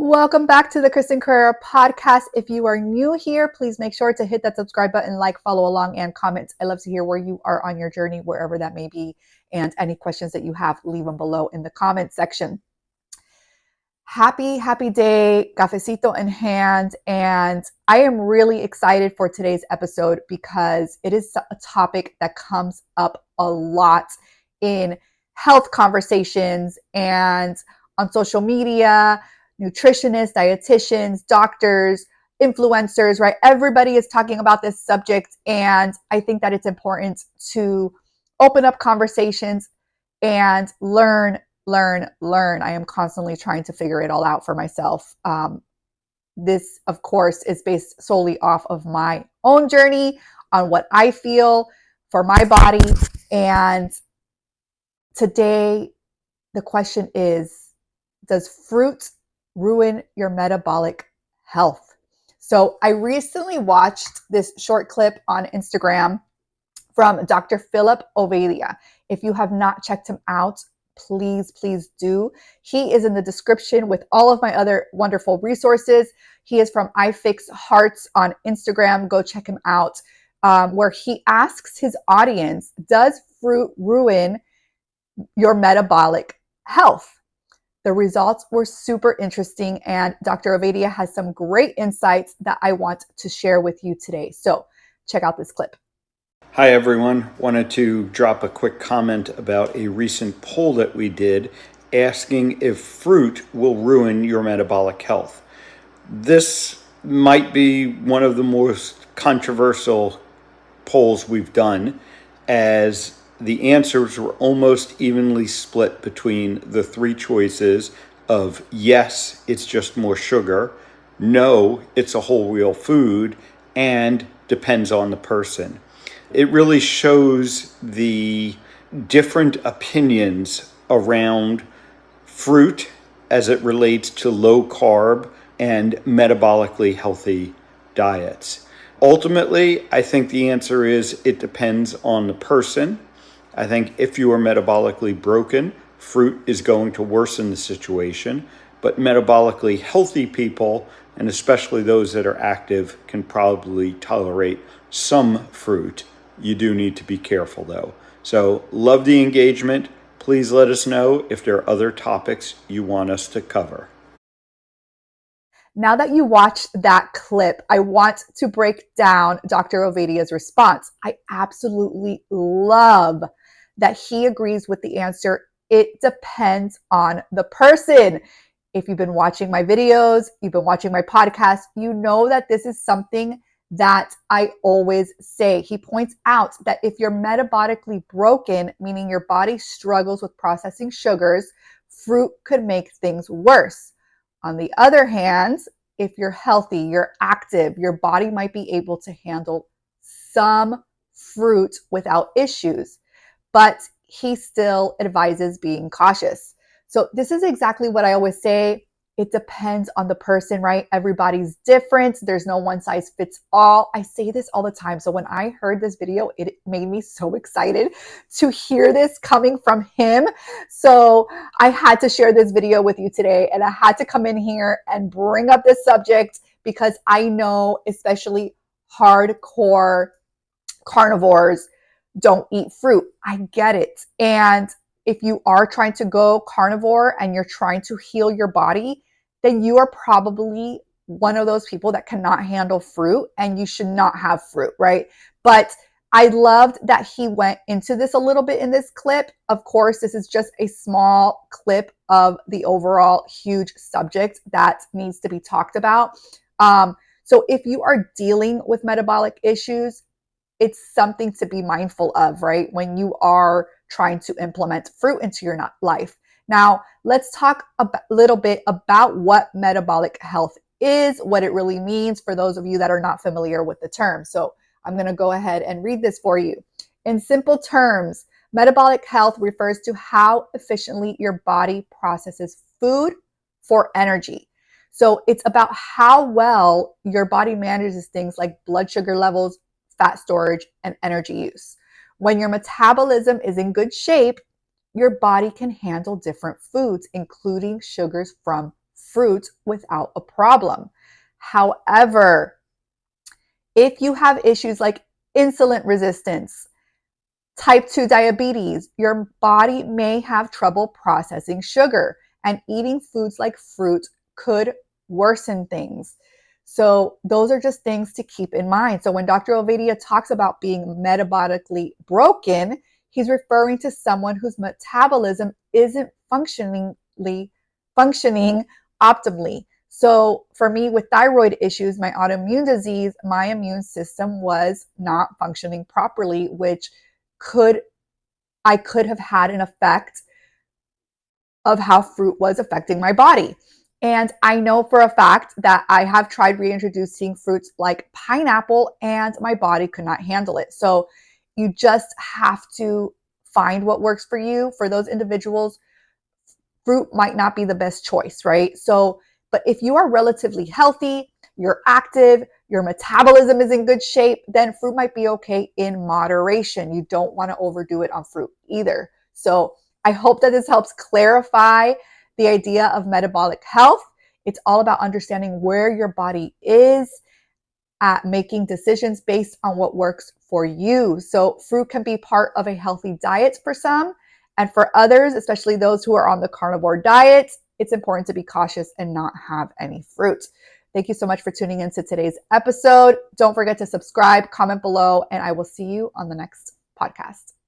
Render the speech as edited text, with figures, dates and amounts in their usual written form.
Welcome back to the Kristin Carrera Podcast. If you are new here, please make sure to hit that subscribe button, like, follow along, and comment. I love to hear where you are on your journey, wherever that may be. And any questions that you have, leave them below in the comment section. Happy day, cafecito in hand. And I am really excited for today's episode because it is a topic that comes up a lot in health conversations and on social media. Nutritionists, dietitians, doctors, influencers, right? Everybody is talking about this subject. And I think that it's important to open up conversations and learn. I am constantly trying to figure it all out for myself. This, of course, is based solely off of my own journey on what I feel for my body. And today, the question is, does fruit ruin your metabolic health? So I recently watched this short clip on Instagram from Dr. Phillip Ovadia. If you have not checked him out, please do. He is in the description with all of my other wonderful resources. He is from iFixHearts on Instagram. Go check him out, where he asks his audience, does fruit ruin your metabolic health? The results were super interesting, and Dr. Ovadia has some great insights that I want to share with you today. So check out this clip. Hi everyone. Wanted to drop a quick comment about a recent poll that we did asking if fruit will ruin your metabolic health. This might be one of the most controversial polls we've done, as the answers were almost evenly split between the three choices of yes, it's just more sugar, no, it's a whole real food, and depends on the person. It really shows the different opinions around fruit as it relates to low carb and metabolically healthy diets. Ultimately, I think the answer is it depends on the person. I think if you are metabolically broken, fruit is going to worsen the situation, but metabolically healthy people, and especially those that are active, can probably tolerate some fruit. You do need to be careful though. So love the engagement. Please let us know if there are other topics you want us to cover. Now that you watched that clip, I want to break down Dr. Ovadia's response. I absolutely love that he agrees with the answer. It depends on the person. If you've been watching my videos, you've been watching my podcast, you know that this is something that I always say. He points out that if you're metabolically broken, meaning your body struggles with processing sugars, fruit could make things worse. On the other hand, if you're healthy, you're active, your body might be able to handle some fruit without issues. But he still advises being cautious. So this is exactly what I always say. It depends on the person, right? Everybody's different. There's no one size fits all. I say this all the time. So when I heard this video, it made me so excited to hear this coming from him. So I had to share this video with you today, and I had to come in here and bring up this subject because I know especially hardcore carnivores don't eat fruit. I get it. And if you are trying to go carnivore and you're trying to heal your body, then you are probably one of those people that cannot handle fruit and you should not have fruit, right? But I loved that he went into this a little bit in this clip. Of course, this is just a small clip of the overall huge subject that needs to be talked about. So if you are dealing with metabolic issues, it's something to be mindful of, right? When you are trying to implement fruit into your life. Now, let's talk a little bit about what metabolic health is, what it really means for those of you that are not familiar with the term. So I'm going to go ahead and read this for you. In simple terms, metabolic health refers to how efficiently your body processes food for energy. So it's about how well your body manages things like blood sugar levels, fat storage, and energy use. When your metabolism is in good shape, your body can handle different foods, including sugars from fruit without a problem. However, if you have issues like insulin resistance, type 2 diabetes, your body may have trouble processing sugar, and eating foods like fruit could worsen things. So those are just things to keep in mind. So when Dr. Ovadia talks about being metabolically broken, he's referring to someone whose metabolism isn't functioning optimally. So for me, with thyroid issues, my autoimmune disease, my immune system was not functioning properly, which could have had an effect of how fruit was affecting my body. And I know for a fact that I have tried reintroducing fruits like pineapple and my body could not handle it. So you just have to find what works for you. For those individuals, fruit might not be the best choice, right? So, but if you are relatively healthy, you're active, your metabolism is in good shape, then fruit might be okay in moderation. You don't want to overdo it on fruit either. So I hope that this helps clarify the idea of metabolic health. It's all about understanding where your body is at making decisions based on what works for you. So fruit can be part of a healthy diet for some, and for others, especially those who are on the carnivore diet, it's important to be cautious and not have any fruit. Thank you so much for tuning into today's episode. Don't forget to subscribe, comment below, and I will see you on the next podcast.